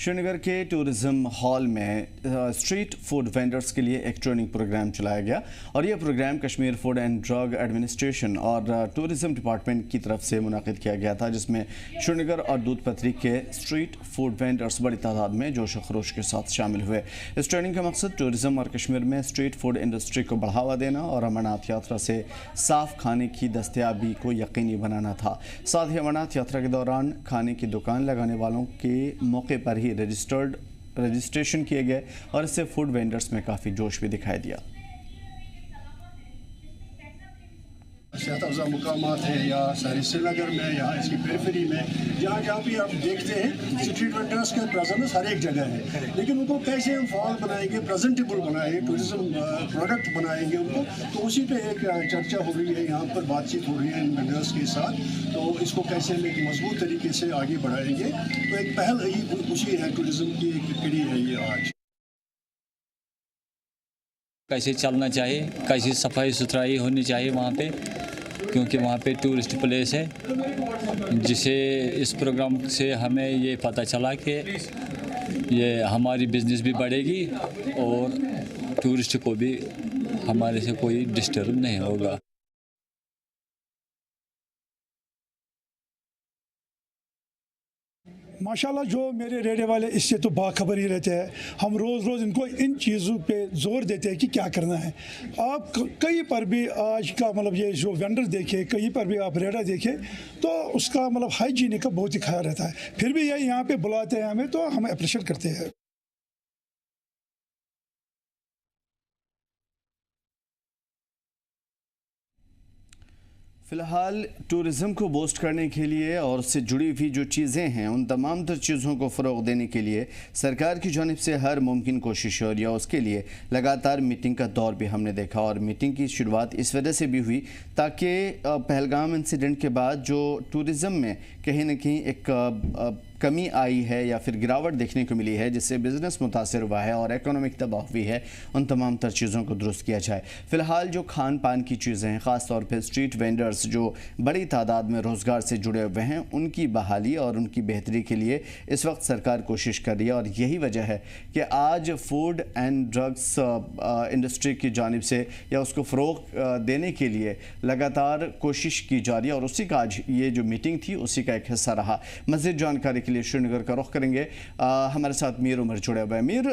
श्रीनगर के tourism hall में street food vendors के लिए एक ट्रेनिंग प्रोग्राम चलाया गया और यह program Kashmir food and drug administration और टूरिज्म डिपार्टमेंट की तरफ से मुनाकिद किया गया था, जिसमें श्रीनगर और दूध पथरी के स्ट्रीट फूड वेंडर्स बड़ी तादाद में जोश खरोश के साथ शामिल हुए। इस ट्रेनिंग का मकसद टूरिज्म और कश्मीर में स्ट्रीट फूड इंडस्ट्री को बढ़ावा देना और अमरनाथ यात्रा से साफ खाने की दस्तयाबी को यकीनी बनाना था। साथ ही अमरनाथ यात्रा के दौरान खाने की दुकान लगाने वालों के मौके पर ही रजिस्ट्रेशन किए गए और इससे फूड वेंडर्स में काफ़ी जोश भी दिखाई दिया। सेहत अफ़ज़ा मुकामात है या शहरी श्रीनगर में या इसकी पेरिफेरी में जहाँ जहाँ भी आप देखते हैं स्ट्रीट वेंडर्स के प्रेजेंस हर एक जगह है, लेकिन उनको कैसे हम फॉल बनाएंगे, प्रेजेंटेबल बनाएंगे, टूरिज्म प्रोडक्ट बनाएंगे उनको, तो उसी पे एक चर्चा हो रही है, यहाँ पर बातचीत हो रही है इन वेंडर्स के साथ। तो इसको कैसे हम एक मजबूत तरीके से आगे बढ़ाएंगे, तो एक पहल ही खुशी है, टूरिज्म की एक कड़ी है ये आज। कैसे चलना चाहिए, कैसी सफाई सुथराई होनी चाहिए वहाँ पे, क्योंकि वहाँ पे टूरिस्ट प्लेस है। जिसे इस प्रोग्राम से हमें ये पता चला कि ये हमारी बिजनेस भी बढ़ेगी और टूरिस्ट को भी हमारे से कोई डिस्टर्ब नहीं होगा। माशाल्लाह जो मेरे रेडियो वाले इससे तो बाखबर ही रहते हैं। हम रोज़ इनको इन चीज़ों पे जोर देते हैं कि क्या करना है। आप कहीं पर भी आज का मतलब ये जो वेंडर देखे, कहीं पर भी आप रेडा देखें तो उसका मतलब हाइजीन का बहुत ही ख्याल रहता है। फिर भी ये यहाँ पे बुलाते हैं हमें, तो हम अप्रिशिएट करते हैं। फ़िलहाल टूरिज़्म को बूस्ट करने के लिए और उससे जुड़ी हुई जो चीज़ें हैं उन तमाम तर चीज़ों को फ़रोग़ देने के लिए सरकार की जानिब से हर मुमकिन कोशिश हो रही है। उसके लिए लगातार मीटिंग का दौर भी हमने देखा और मीटिंग की शुरुआत इस वजह से भी हुई ताकि पहलगाम इंसिडेंट के बाद जो टूरिज़्म में कहीं ना कहीं एक कमी आई है या फिर गिरावट देखने को मिली है, जिससे बिज़नेस मुतासर हुआ है और इकोनॉमिक तबाह हुई है, उन तमाम तर चीज़ों को दुरुस्त किया जाए। फ़िलहाल जो खान पान की चीज़ें हैं, ख़ास तौर पर स्ट्रीट वेंडर्स जो बड़ी तादाद में रोज़गार से जुड़े हुए हैं, उनकी बहाली और उनकी बेहतरी के लिए इस वक्त सरकार कोशिश कर रही है और यही वजह है कि आज फूड एंड ड्रग्स इंडस्ट्री की जानिब से या उसको फ़रोग़ देने के लिए लगातार कोशिश की जा रही है और उसी का आज ये जो मीटिंग थी उसी का एक हिस्सा रहा। मज़ीद जानकारी के लिए श्रीनगर का रुख करेंगे। हमारे साथ मीर उमर जुड़े हुए हैं। मीर,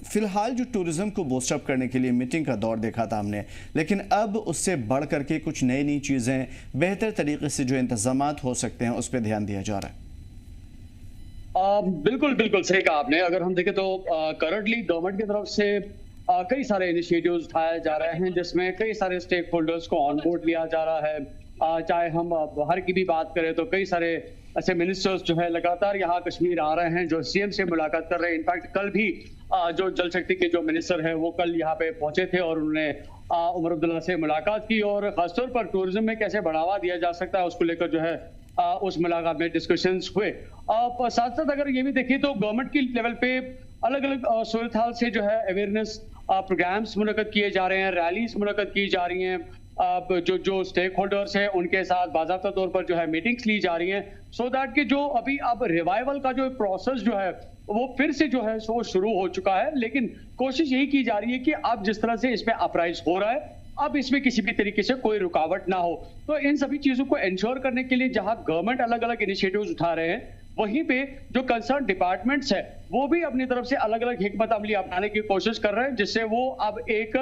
फिलहाल जो टूरिज्म को बूस्टअप करने के लिए मीटिंग का दौर देखा था हमने, लेकिन अब उससे बढ़ करके कुछ नई चीज़ें, बेहतर तरीके से जो इंतजामात हो सकते हैं उस पर ध्यान दिया जा रहा है। बिल्कुल सही कहा आपने। अगर हम देखें तो करंटली गवर्नमेंट की तरफ से कई सारे इनिशिएटिव्स उठाए जा रहे हैं, जिसमें कई सारे स्टेक होल्डर्स को ऑन बोर्ड लिया जा रहा है। चाहे हम बाहर की भी बात करें तो कई सारे ऐसे मिनिस्टर्स जो है लगातार यहाँ कश्मीर आ रहे हैं, जो सीएम से मुलाकात कर रहे हैं। इनफैक्ट कल भी जो जल शक्ति के जो मिनिस्टर है वो कल यहाँ पे पहुंचे थे और उन्होंने उमर अब्दुल्ला से मुलाकात की और खासतौर पर टूरिज्म में कैसे बढ़ावा दिया जा सकता है उसको लेकर जो है उस मुलाकात में डिस्कशंस हुए। साथ साथ अगर ये भी देखिए तो गवर्नमेंट की लेवल पे अलग अलग सूरत हाल से जो है अवेयरनेस प्रोग्राम्स मुनक़द किए जा रहे हैं, रैलीज मुनक़द की जा रही हैं। जो स्टेक होल्डर्स हैं उनके साथ बाज़ाब्ता तौर पर जो है मीटिंग्स ली जा रही हैं, सो दैट कि जो अभी अब रिवाइवल का जो प्रोसेस जो है वो फिर से जो है वो शुरू हो चुका है। लेकिन कोशिश यही की जा रही है कि अब जिस तरह से इसमें अपराइज हो रहा है, अब इसमें किसी भी तरीके से कोई रुकावट ना हो। तो इन सभी चीजों को इंश्योर करने के लिए जहां गवर्नमेंट अलग अलग इनिशिएटिव्स उठा रहे हैं, वहीं पे जो कंसर्न डिपार्टमेंट्स है वो भी अपनी तरफ से अलग अलग हिकमत अमली अपनाने की कोशिश कर रहे हैं, जिससे वो अब एक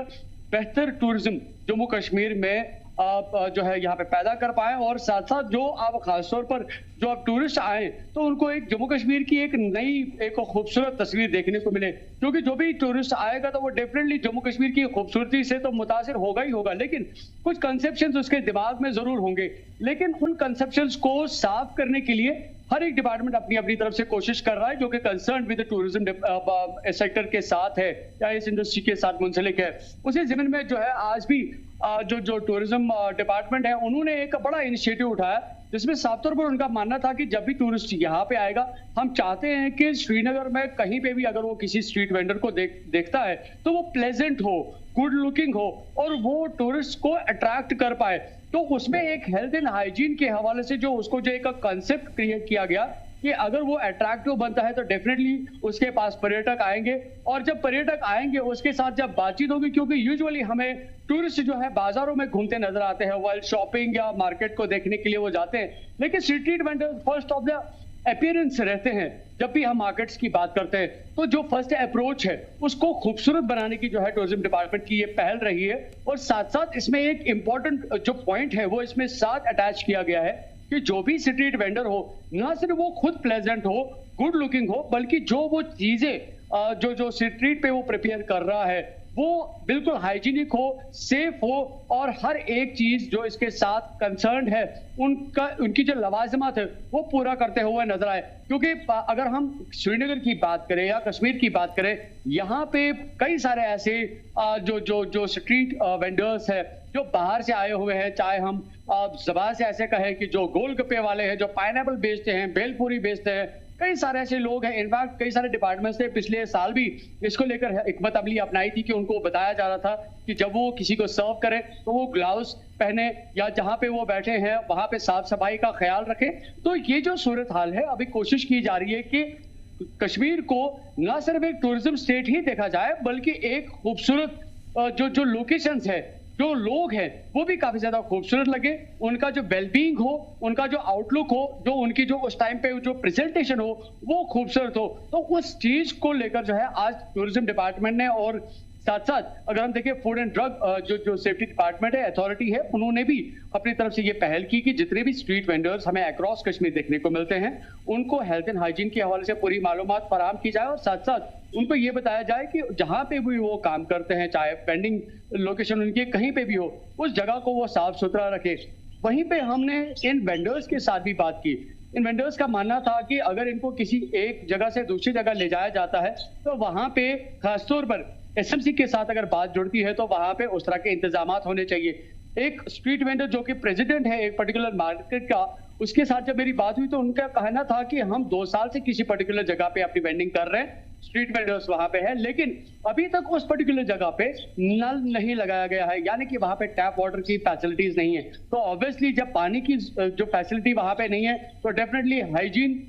बेहतर टूरिज्म जम्मू कश्मीर में जो है यहाँ पे पैदा कर पाए और साथ साथ जो अब खासतौर पर जो अब टूरिस्ट आए तो उनको एक जम्मू कश्मीर की एक नई एक खूबसूरत तस्वीर देखने को मिले। क्योंकि जो भी टूरिस्ट आएगा तो वो डेफिनेटली जम्मू कश्मीर की खूबसूरती से तो मुतासिर होगा ही होगा, लेकिन कुछ कंसेप्शंस उसके दिमाग में जरूर होंगे। लेकिन उन कंसेप्शंस को साफ करने के लिए हर एक डिपार्टमेंट अपनी अपनी तरफ से कोशिश कर रहा है, जो कि कंसर्न विद टूरिज्म सेक्टर के साथ है या इस इंडस्ट्री के साथ मुंसलिक है। उसी जिम्न में जो है आज भी जो टूरिज्म डिपार्टमेंट है उन्होंने एक बड़ा इनिशिएटिव उठाया, जिसमें साफ तौर पर उनका मानना था कि जब भी टूरिस्ट यहाँ पे आएगा, हम चाहते हैं कि श्रीनगर में कहीं पे भी अगर वो किसी स्ट्रीट वेंडर को देखता है तो वो प्लेजेंट हो, गुड लुकिंग हो और वो टूरिस्ट को अट्रैक्ट कर पाए। तो उसमें एक हेल्थ एंड हाइजीन के हवाले से जो उसको जो एक कंसेप्ट क्रिएट किया गया कि अगर वो अट्रैक्टिव बनता है तो डेफिनेटली उसके पास पर्यटक आएंगे, और जब पर्यटक आएंगे उसके साथ जब बातचीत होगी, क्योंकि यूजुअली हमें टूरिस्ट जो है बाजारों में घूमते नजर आते हैं, वाइल शॉपिंग या मार्केट को देखने के लिए वो जाते हैं, लेकिन street vendors first of the appearance रहते हैं। जब भी हम मार्केट्स की बात करते हैं तो जो फर्स्ट अप्रोच है उसको खूबसूरत बनाने की जो है टूरिज्म डिपार्टमेंट की ये पहल रही है, और साथ साथ इसमें एक इंपॉर्टेंट जो पॉइंट है वो इसमें साथ अटैच किया गया है कि जो भी स्ट्रीट वेंडर हो, ना सिर्फ वो खुद प्लेजेंट हो, गुड लुकिंग हो, बल्कि जो वो चीजें जो स्ट्रीट पे वो प्रिपेयर कर रहा है वो बिल्कुल हाइजीनिक हो, सेफ हो, और हर एक चीज जो इसके साथ कंसर्न है उनकी जो लवाजमात है वो पूरा करते हुए नजर आए। क्योंकि अगर हम श्रीनगर की बात करें या कश्मीर की बात करें, यहाँ पे कई सारे ऐसे जो स्ट्रीट वेंडर्स है जो बाहर से आए हुए हैं, चाहे हम ज़बान से ऐसे कहें कि जो गोलगप्पे वाले हैं, जो पाइनएप्पल बेचते हैं, भेलपूरी बेचते हैं, कई सारे ऐसे लोग हैं। इनफैक्ट कई सारे डिपार्टमेंट्स ने पिछले साल भी इसको लेकर हिकमत अमली अपनाई थी कि उनको बताया जा रहा था कि जब वो किसी को सर्व करें तो वो ग्लव्स पहने या जहां पे वो बैठे हैं वहां पे साफ सफाई का ख्याल रखें। तो ये जो सूरत हाल है, अभी कोशिश की जा रही है कि कश्मीर को न सिर्फ एक टूरिज्म स्टेट ही देखा जाए, बल्कि एक खूबसूरत जो लोकेशंस है, जो लोग हैं वो भी काफी ज्यादा खूबसूरत लगे, उनका जो वेलबींग हो, उनका जो आउटलुक हो, जो उनकी जो उस टाइम पे जो प्रेजेंटेशन हो वो खूबसूरत हो। तो उस चीज को लेकर जो है आज टूरिज्म डिपार्टमेंट ने, और साथ साथ अगर हम देखें फूड एंड ड्रग जो सेफ्टी डिपार्टमेंट है, अथॉरिटी है, उन्होंने भी अपनी तरफ से ये पहल की कि जितने भी स्ट्रीट वेंडर्स हमें अक्रॉस कश्मीर देखने को मिलते हैं उनको हेल्थ एंड हाइजीन के हवाले से पूरी मालूमात फराहम की जाए, और साथ साथ उनको ये बताया जाए कि जहां पे भी वो काम करते हैं, चाहे पेंडिंग लोकेशन उनकी कहीं पे भी हो, उस जगह को वो साफ सुथरा रखे। वहीं पे हमने इन वेंडर्स के साथ भी बात की। इन वेंडर्स का मानना था कि अगर इनको किसी एक जगह से दूसरी जगह ले जाया जाता है तो वहां पे खासतौर पर एसएमसी के साथ अगर बात जुड़ती है तो वहां पे उस तरह के इंतजामात होने चाहिए। एक स्ट्रीट वेंडर जो कि प्रेसिडेंट है एक पर्टिकुलर मार्केट का, उसके साथ जब मेरी बात हुई तो उनका कहना था कि हम 2 साल से किसी पर्टिकुलर जगह पे अपनी वेंडिंग कर रहे हैं, स्ट्रीट वेंडर्स वहां पे है, लेकिन अभी तक उस पर्टिकुलर जगह पे नल नहीं लगाया गया है, यानी कि वहां पे टैप वाटर की फैसिलिटीज नहीं है। तो ऑब्वियसली जब पानी की जो फैसिलिटी वहां पे नहीं है तो डेफिनेटली हाइजीन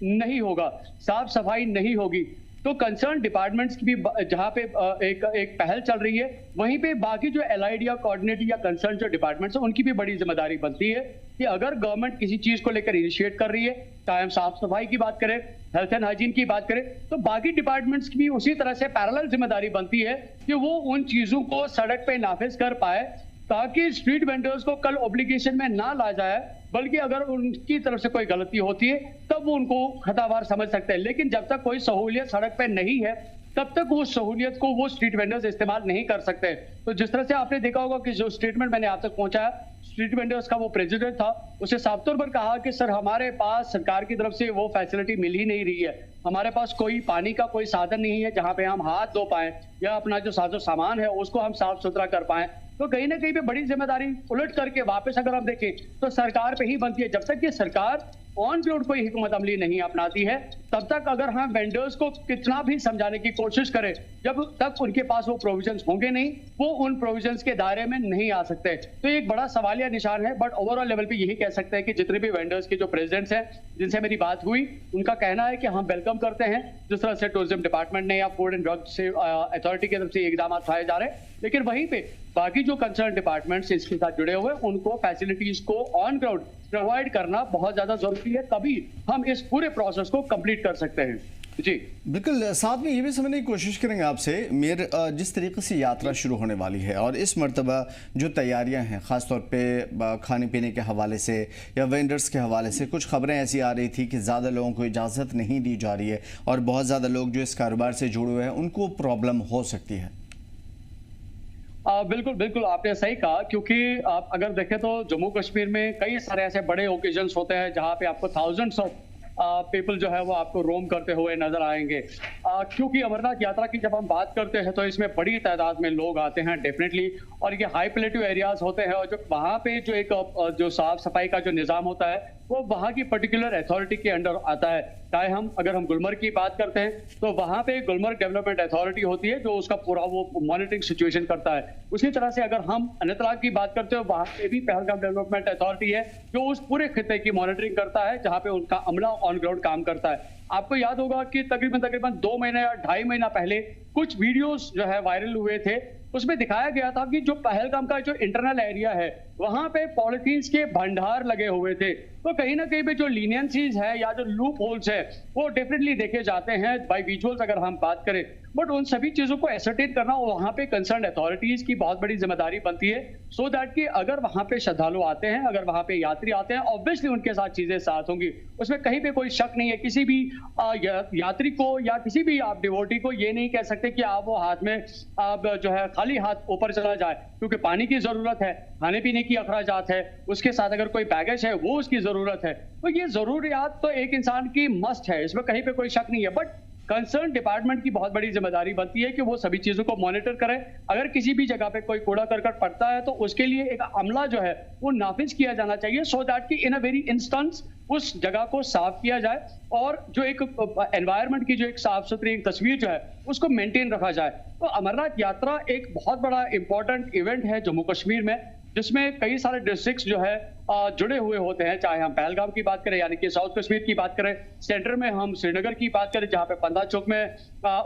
नहीं होगा, साफ सफाई नहीं होगी। तो कंसर्न डिपार्टमेंट्स की भी जहां पे एक पहल चल रही है, वहीं पे बाकी जो एलाइड या कोऑर्डिनेट या कंसर्न जो डिपार्टमेंट्स हैं उनकी भी बड़ी जिम्मेदारी बनती है कि अगर गवर्नमेंट किसी चीज को लेकर इनिशिएट कर रही है, चाहे हम साफ सफाई की बात करें, हेल्थ एंड हाइजीन की बात करें, तो बाकी डिपार्टमेंट्स की भी उसी तरह से पैरेलल जिम्मेदारी बनती है कि वो उन चीजों को सड़क पे नाफिज कर पाए, ताकि स्ट्रीट वेंडर्स को कल ऑब्लिगेशन में ना ला जाए, बल्कि अगर उनकी तरफ से कोई गलती होती है तब वो उनको खतावार समझ सकते हैं। लेकिन जब तक कोई सहूलियत सड़क पे नहीं है तब तक वो सहूलियत को वो स्ट्रीट वेंडर्स इस्तेमाल नहीं कर सकते। तो जिस तरह से आपने देखा होगा कि जो स्टेटमेंट मैंने आप तक पहुंचाया, स्ट्रीट वेंडर्स का वो प्रेसिडेंट था, उसे साफ तौर पर कहा कि सर हमारे पास सरकार की तरफ से वो फैसिलिटी मिल ही नहीं रही है, हमारे पास कोई पानी का कोई साधन नहीं है जहां पे हम हाथ धो पाएं या अपना जो साजो सामान है उसको हम साफ सुथरा कर पाएं। तो कहीं ना कहीं पे बड़ी जिम्मेदारी उलट करके वापस अगर हम देखें तो सरकार पे ही बनती है। जब तक ये सरकार ऑन ग्राउंड कोई हिकमत अमली नहीं अपनाती है तब तक अगर हम वेंडर्स को कितना भी समझाने की कोशिश करें, जब तक उनके पास वो प्रोविजंस होंगे नहीं, वो उन प्रोविजंस के दायरे में नहीं आ सकते। तो ये एक बड़ा सवालिया निशान है। बट ओवरऑल लेवल पे यही कह सकते हैं कि जितने भी वेंडर्स के जो प्रेसिडेंट्स हैं जिनसे मेरी बात हुई, उनका कहना है कि हम वेलकम करते हैं जिस तरह से टूरिज्म डिपार्टमेंट ने या फूड एंड ड्रग से अथॉरिटी की तरफ से इकदाम उठाए जा रहे हैं, लेकिन वहीं पे बाकी जो कंसर्न डिपार्टमेंट्स इसके साथ जुड़े हुए उनको फैसिलिटीज को ऑन ग्राउंड प्रोवाइड करना बहुत ज्यादा जरूरी है, तभी हम इस पूरे प्रोसेस को कंप्लीट कर सकते हैं। जी बिल्कुल। साथ में ये भी समझने की कोशिश करेंगे आपसे मेर, जिस तरीके से यात्रा शुरू होने वाली है और इस मर्तबा जो तैयारियां हैं ख़ासतौर पे खाने पीने के हवाले से या वेंडर्स के हवाले से, कुछ खबरें ऐसी आ रही थी कि ज़्यादा लोगों को इजाज़त नहीं दी जा रही है और बहुत ज़्यादा लोग जो इस कारोबार से जुड़े हुए हैं उनको प्रॉब्लम हो सकती है। बिल्कुल बिल्कुल आपने सही कहा, क्योंकि आप अगर देखें तो जम्मू कश्मीर में कई सारे ऐसे बड़े ओकेजन्स होते हैं जहां पे आपको थाउजेंड्स ऑफ पीपल जो है वो आपको रोम करते हुए नजर आएंगे। क्योंकि अमरनाथ यात्रा की जब हम बात करते हैं तो इसमें बड़ी तादाद में लोग आते हैं डेफिनेटली, और ये हाई प्लेटिव एरियाज होते हैं और जो वहाँ पे जो एक जो साफ सफाई का जो निज़ाम होता है वो वहाँ की पर्टिकुलर अथॉरिटी के अंडर आता है। चाहे अगर हम गुलमर्ग की बात करते हैं तो वहाँ पे गुलमर्ग डेवलपमेंट अथॉरिटी होती है जो उसका पूरा वो मॉनिटरिंग सिचुएशन करता है। उसी तरह से अगर हम अनंतनाग की बात करते हैं वहाँ पे भी पहलगाम डेवलपमेंट अथॉरिटी है जो उस पूरे खित्ते की मॉनिटरिंग करता है, जहाँ पे उनका अमला ऑन ग्राउंड काम करता है। आपको याद होगा कि तकरीबन 2 महीने या 2.5 महीना पहले कुछ वीडियोस जो है वायरल हुए थे, उसमें दिखाया गया था कि जो पहलगाम का जो इंटरनल एरिया है वहां पे पॉलिथीन्स के भंडार लगे हुए थे। तो कहीं ना कहीं पे जो लीनियंसीज है या जो लूप होल्स है वो डेफिनेटली देखे जाते हैं बाय विजुअल्स अगर हम बात करें। बट उन सभी चीजों को एसरटेन करना वहां पे कंसर्न अथॉरिटीज की बहुत बड़ी जिम्मेदारी बनती है, सो दैट कि अगर वहां पे श्रद्धालु आते हैं, अगर वहां पे यात्री आते हैं, ऑब्वियसली उनके साथ चीजें साथ होंगी, उसमें कहीं पे कोई शक नहीं है। किसी भी यात्री को या किसी भी आप डिवोटी को ये नहीं कह सकते कि आप वो हाथ में आप जो है खाली हाथ ऊपर चला जाए, क्योंकि पानी की जरूरत है, खाने पीने की अखराजात है, उसके साथ अगर कोई बैगेज है वो उसकी जरूरत है। तो ये जरूरियात तो एक इंसान की मस्ट है, इसमें कहीं पे कोई शक नहीं है। बट कंसर्न डिपार्टमेंट की बहुत बड़ी जिम्मेदारी बनती है कि वो सभी चीजों को मॉनिटर करे। अगर किसी भी जगह पे कोई कूड़ा करकट पड़ता है तो उसके लिए एक अमला जो है वो नाफिज किया जाना चाहिए, सो दैट कि इन अ वेरी इंस्टेंस उस जगह को साफ किया जाए और जो एक एनवायरनमेंट की जो एक साफ सुथरी तस्वीर जो है उसको मेंटेन रखा जाए। तो अमरनाथ यात्रा एक बहुत बड़ा इंपॉर्टेंट इवेंट है जम्मू कश्मीर में, जिसमें कई सारे डिस्ट्रिक्ट्स जो है जुड़े हुए होते हैं। चाहे हम पहलगाम की बात करें यानी कि साउथ कश्मीर की बात करें, सेंटर में हम श्रीनगर की बात करें जहां पे पंदा चौक में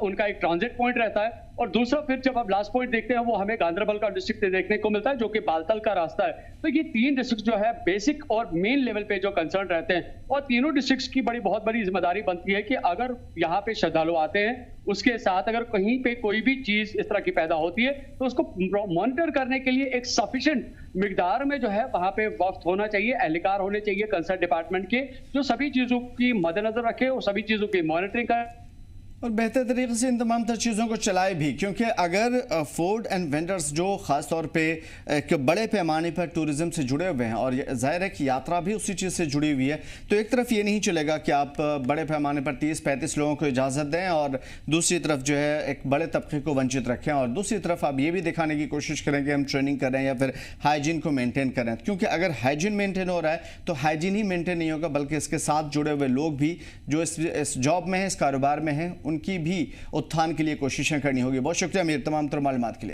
उनका एक ट्रांजिट पॉइंट रहता है, और दूसरा फिर जब हम लास्ट पॉइंट देखते हैं वो हमें गांधरबल का डिस्ट्रिक्ट देखने को मिलता है जो कि बालतल का रास्ता है। तो ये 3 डिस्ट्रिक्ट जो है बेसिक और मेन लेवल पे जो कंसर्न रहते हैं, और तीनों डिस्ट्रिक्ट्स की बहुत बड़ी जिम्मेदारी बनती है कि अगर यहाँ पे श्रद्धालु आते हैं उसके साथ अगर कहीं पे कोई भी चीज इस तरह की पैदा होती है तो उसको मॉनिटर करने के लिए एक सफिशिएंट मिकदार में जो है वहां पे वक्त होना चाहिए, एहलकार होने चाहिए कंसर्न डिपार्टमेंट के, जो सभी चीजों की मद्देनजर रखे और सभी चीजों की मॉनिटरिंग करे और बेहतर तरीके से इन तमाम तर चीज़ों को चलाए भी। क्योंकि अगर फूड एंड वेंडर्स जो ख़ास तौर पे एक बड़े पैमाने पर टूरिज़्म से जुड़े हुए हैं और ज़ाहिर है कि यात्रा भी उसी चीज़ से जुड़ी हुई है, तो एक तरफ ये नहीं चलेगा कि आप बड़े पैमाने पर 30-35 लोगों को इजाज़त दें और दूसरी तरफ जो है एक बड़े तबके को वंचित रखें, और दूसरी तरफ आप ये भी दिखाने की कोशिश करें कि हम ट्रेनिंग कर रहे हैं या फिर हाइजीन को मेनटेन कर रहे हैं। क्योंकि अगर हाइजीन मेनटेन हो रहा है तो हाइजीन ही मेनटेन नहीं होगा, बल्कि इसके साथ जुड़े हुए लोग भी जो इस जॉब में हैं, इस कारोबार में हैं, उनकी भी उत्थान के लिए कोशिशें करनी होगी। बहुत शुक्रिया अमीर तमाम तर मालूमात के लिए।